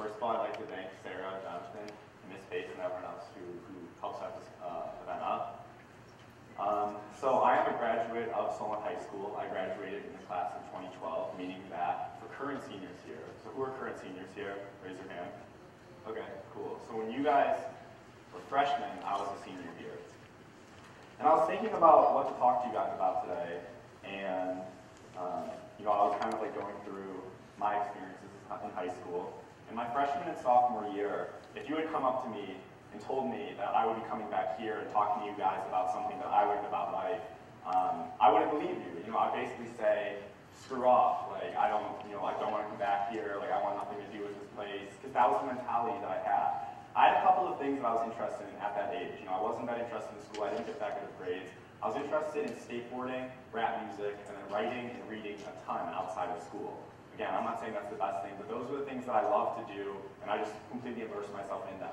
First of all, I'd like to thank Sarah, Jonathan, and Ms. Pace, and everyone else who helped set this event up. So I am a graduate of Solon High School. I graduated in the class of 2012, meaning that for current seniors here, so who are current seniors here? Raise your hand. Okay, cool. So when you guys were freshmen, I was a senior here. And I was thinking about what to talk to you guys about today, and I was kind of like going through my experiences in high school. In my freshman and sophomore year, if you had come up to me and told me that I would be coming back here and talking to you guys about something that I learned about life, I wouldn't believe you. I'd basically say, screw off, like I don't want to come back here, like I want nothing to do with this place, because that was the mentality that I had. I had a couple of things that I was interested in at that age. I wasn't that interested in school, I didn't get that good at grades. I was interested in skateboarding, rap music, and then writing and reading a ton outside of school. Again, I'm not saying that's the best thing, but those were the things that I loved to do, and I just completely immersed myself in them.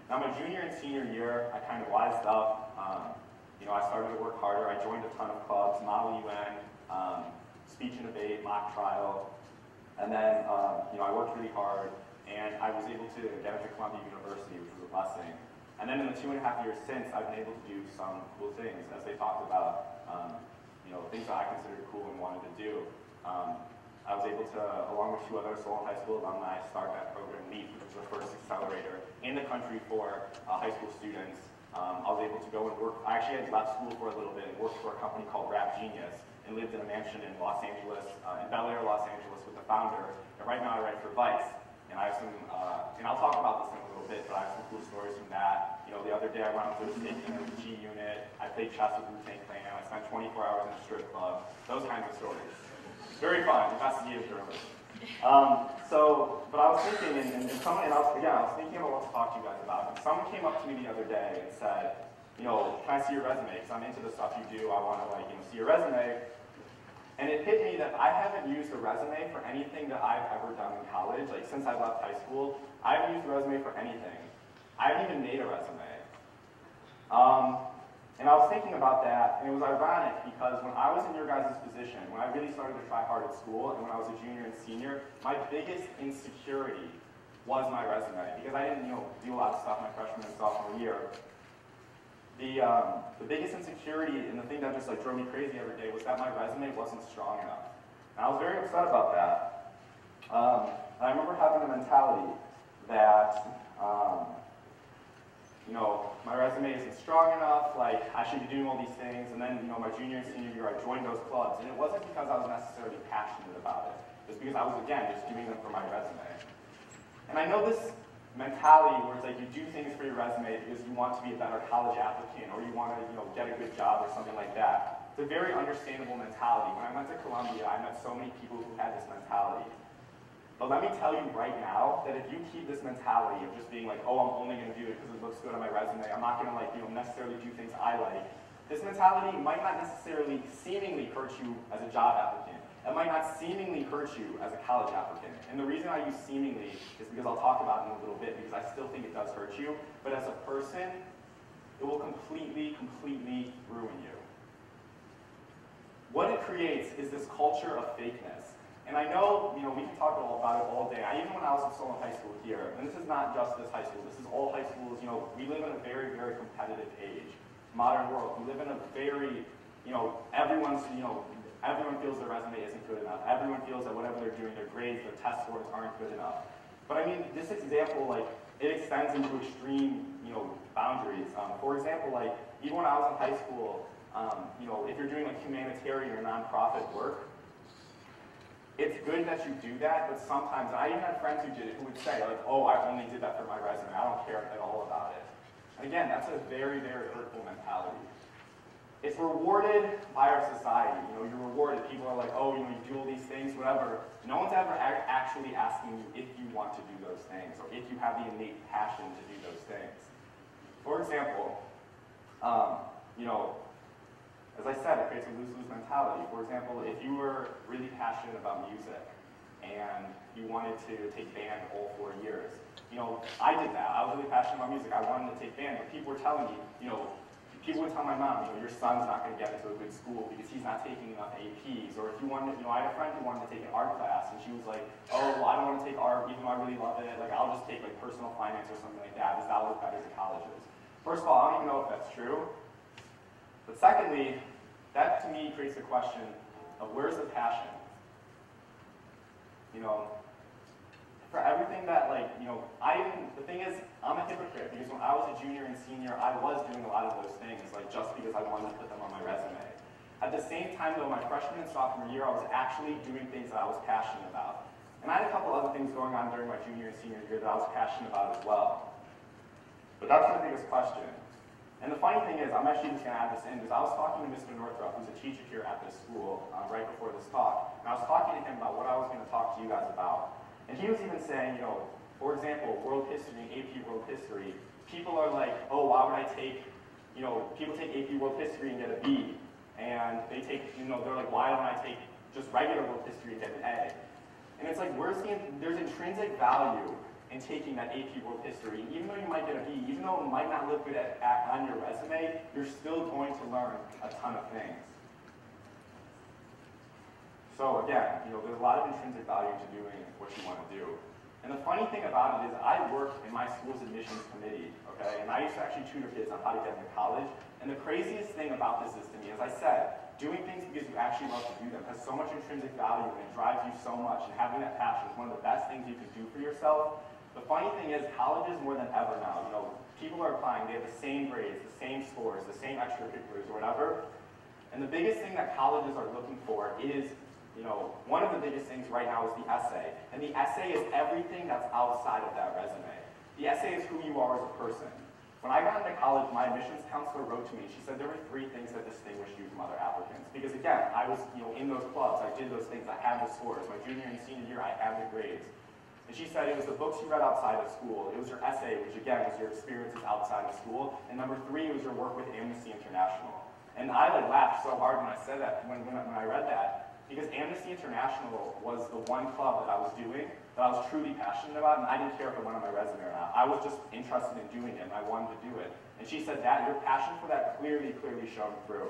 Now, my junior and senior year, I kind of wised up. I started to work harder. I joined a ton of clubs, Model UN, speech and debate, mock trial, and then I worked really hard, and I was able to get into Columbia University, which was a blessing. And then in the 2.5 years since, I've been able to do some cool things, as they talked about, things that I considered cool and wanted to do. I was able to, along with 2 other Solon High School alumni, start that program, LEAP, which is the first accelerator in the country for high school students. I was able to go and work. I actually had left school for a little bit and worked for a company called Rap Genius and lived in a mansion in Los Angeles, in Bel Air, Los Angeles, with the founder. And right now I write for Vice. And I have some, and I'll talk about this in a little bit, but I have some cool stories from that. The other day I went out to a state G unit. I played chess with Wu-Tang Clan. I spent 24 hours in a strip club. Those kinds of stories. Very fun, investigative journalism. But I was thinking, and I was thinking about what to talk to you guys about. And someone came up to me the other day and said, can I see your resume? Because I'm into the stuff you do. I want to see your resume. And it hit me that I haven't used a resume for anything that I've ever done in college. Like since I left high school, I haven't used a resume for anything. I haven't even made a resume. And I was thinking about that, and it was ironic because when I was in your guys' position, when I really started to try hard at school, and when I was a junior and senior, my biggest insecurity was my resume, because I didn't do a lot of stuff my freshman and sophomore year. The biggest insecurity and the thing that just drove me crazy every day was that my resume wasn't strong enough. And I was very upset about that. And I remember having a mentality that my resume isn't strong enough, like I should be doing all these things, and then my junior and senior year I joined those clubs, and it wasn't because I was necessarily passionate about it. It was because I was, again, just doing them for my resume. And I know this mentality where it's like you do things for your resume because you want to be a better college applicant, or you want to get a good job or something like that. It's a very understandable mentality. When I went to Columbia, I met so many people who had this mentality. But let me tell you right now that if you keep this mentality of just being like, oh, I'm only going to do it because it looks good on my resume, I'm not going to necessarily do things I like, this mentality might not necessarily seemingly hurt you as a job applicant. It might not seemingly hurt you as a college applicant. And the reason I use seemingly is because I'll talk about it in a little bit, because I still think it does hurt you. But as a person, it will completely, completely ruin you. What it creates is this culture of fakeness. And I know, we can talk about it all day. Even when I was at Solon High School here, and this is not just this high school, this is all high schools, we live in a very, very competitive age, modern world. We live in a very, everyone feels their resume isn't good enough. Everyone feels that whatever they're doing, their grades, their test scores aren't good enough. But I mean, this example, it extends into extreme, boundaries. For example, even when I was in high school, if you're doing humanitarian or nonprofit work, it's good that you do that, but sometimes, and I even had friends who did it, who would say, oh, I only did that for my resume. I don't care at all about it. And again, that's a very, very hurtful mentality. It's rewarded by our society. You're rewarded. People are like, oh, you do all these things, whatever. No one's ever actually asking you if you want to do those things, or if you have the innate passion to do those things. For example, as I said, it creates a lose-lose mentality. For example, if you were really passionate about music and you wanted to take band all 4 years, I did that. I was really passionate about music. I wanted to take band, but people were telling me, People would tell my mom, your son's not going to get into a good school because he's not taking enough APs. Or if you wanted, I had a friend who wanted to take an art class, and she was like, oh, well, I don't want to take art, even though I really love it. Like, I'll just take like personal finance or something like that, because that look better to colleges. First of all, I don't even know if that's true. But secondly, that to me creates the question of where's the passion? For everything that, the thing is, I'm a hypocrite because when I was a junior and senior, I was doing a lot of those things, just because I wanted to put them on my resume. At the same time, though, my freshman and sophomore year, I was actually doing things that I was passionate about. And I had a couple other things going on during my junior and senior year that I was passionate about as well. But that's the biggest question. And the funny thing is, I'm actually just going to add this in, is I was talking to Mr. Northrup, who's a teacher here at this school, right before this talk, and I was talking to him about what I was going to talk to you guys about. And he was even saying, for example, world history and AP world history, people are like, oh, why would I take, people take AP world history and get a B. And they take, they're like, why don't I take just regular world history and get an A? And it's like, there's intrinsic value in taking that AP world history. Even though you might get a B, even though it might not look good on your resume, you're still going to learn a ton of things. So again, there's a lot of intrinsic value to doing what you want to do. And the funny thing about it is I work in my school's admissions committee, okay? And I used to actually tutor kids on how to get into college. And the craziest thing about this is, to me, as I said, doing things because you actually love to do them has so much intrinsic value and it drives you so much. And having that passion is one of the best things you can do for yourself. The funny thing is, colleges more than ever now, people are applying, they have the same grades, the same scores, the same extracurriculars or whatever. And the biggest thing that colleges are looking for is, one of the biggest things right now is the essay. And the essay is everything that's outside of that resume. The essay is who you are as a person. When I got into college, my admissions counselor wrote to me, she said there were 3 things that distinguished you from other applicants. Because again, I was in those clubs, I did those things, I had the scores. My junior and senior year, I had the grades. And she said it was the books you read outside of school, it was your essay, which again was your experiences outside of school, and number 3 was your work with Amnesty International. And I laughed so hard when I said that, when I read that, because Amnesty International was the one club that I was doing that I was truly passionate about, and I didn't care if it went on my resume or not. I was just interested in doing it, and I wanted to do it. And she said that your passion for that clearly shone through.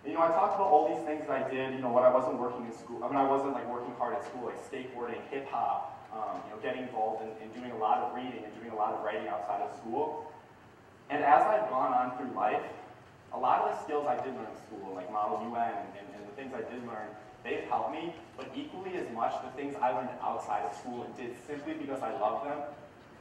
And, I talked about all these things that I did, when I wasn't working in school. I mean, I wasn't working hard at school, like skateboarding, hip hop, getting involved in doing a lot of reading and doing a lot of writing outside of school. And as I've gone on through life, a lot of the skills I did learn in school, like Model UN and the things I did learn, they've helped me, but equally as much, the things I learned outside of school and did simply because I love them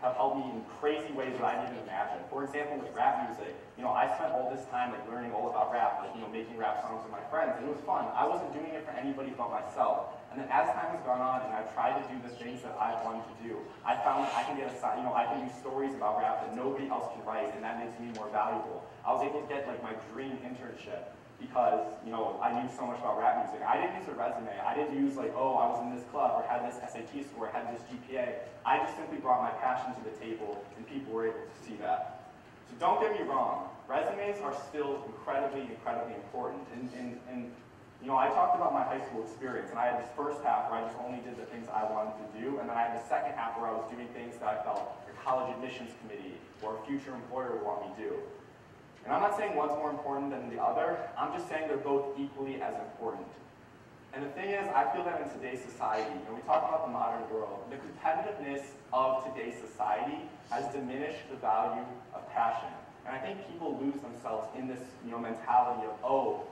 have helped me in crazy ways that I didn't even imagine. For example, with rap music, I spent all this time learning all about rap, making rap songs with my friends, and it was fun. I wasn't doing it for anybody but myself. And then as time has gone on and I've tried to do the things that I wanted to do, I found that I can get I can do stories about rap that nobody else can write, and that makes me more valuable. I was able to get my dream internship because, I knew so much about rap music. I didn't use a resume. I didn't use oh, I was in this club or had this SAT score, had this GPA. I just simply brought my passion to the table and people were able to see that. So don't get me wrong, resumes are still incredibly important. And I talked about my high school experience, and I had this first half where I just only did the things I wanted to do, and then I had the second half where I was doing things that I felt a college admissions committee or a future employer would want me to do. And I'm not saying one's more important than the other, I'm just saying they're both equally as important. And the thing is, I feel that in today's society, we talk about the modern world, the competitiveness of today's society has diminished the value of passion. And I think people lose themselves in this mentality of, oh,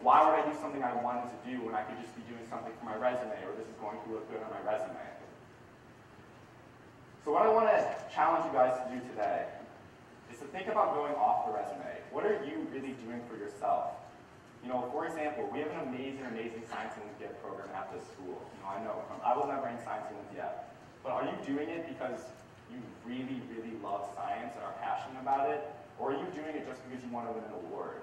why would I do something I wanted to do when I could just be doing something for my resume, or this is going to look good on my resume. So what I want to challenge you guys to do today is to think about going off the resume. What are you really doing for yourself? For example, we have an amazing Science in Olympiad program at this school. I know, I was never in Science in Olympiad. But are you doing it because you really love science and are passionate about it? Or are you doing it just because you want to win an award?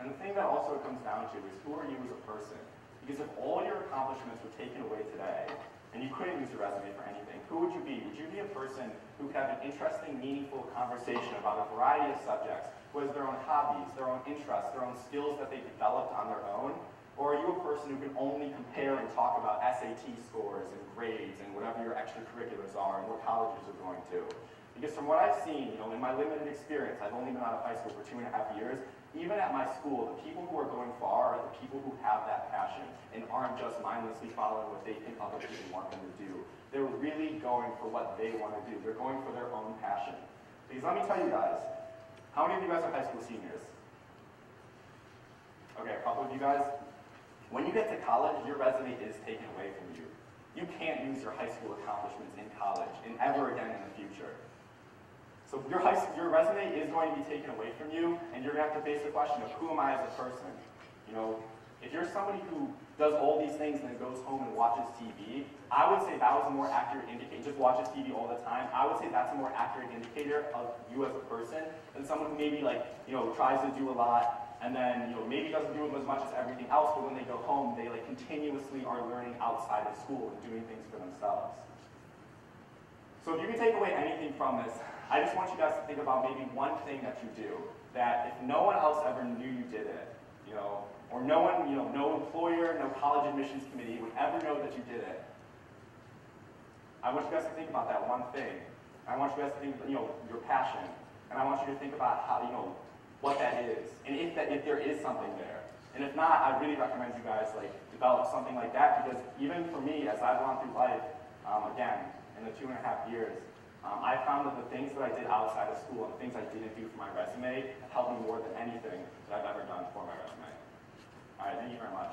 And the thing that also comes down to is, who are you as a person? Because if all your accomplishments were taken away today, and you couldn't use your resume for anything, who would you be? Would you be a person who could have an interesting, meaningful conversation about a variety of subjects, who has their own hobbies, their own interests, their own skills that they developed on their own? Or are you a person who can only compare and talk about SAT scores and grades and whatever your extracurriculars are and what colleges you're going to? Because from what I've seen, in my limited experience, I've only been out of high school for 2.5 years, even at my school, the people who are going far are the people who have that passion and aren't just mindlessly following what they think other people want them to do. They're really going for what they want to do. They're going for their own passion. Because let me tell you guys, how many of you guys are high school seniors? Okay, a couple of you guys. When you get to college, your resume is taken away from you. You can't use your high school accomplishments in college and ever again in the future. So your resume is going to be taken away from you, and you're going to have to face the question of who am I as a person? If you're somebody who does all these things and then goes home and watches TV, I would say that was a more accurate indicator. Just watches TV all the time. I would say that's a more accurate indicator of you as a person than someone who maybe tries to do a lot and then maybe doesn't do as much as everything else, but when they go home, they continuously are learning outside of school and doing things for themselves. So if you can take away anything from this, I just want you guys to think about maybe one thing that you do that if no one else ever knew you did it, or no one, no employer, no college admissions committee would ever know that you did it. I want you guys to think about that one thing. I want you guys to think, your passion, and I want you to think about how, what that is, and if there is something there. And if not, I really recommend you guys develop something like that, because even for me, as I've gone through life, again, in the 2.5 years, I found that the things that I did outside of school and the things I didn't do for my resume have helped me more than anything that I've ever done for my resume. All right, thank you very much.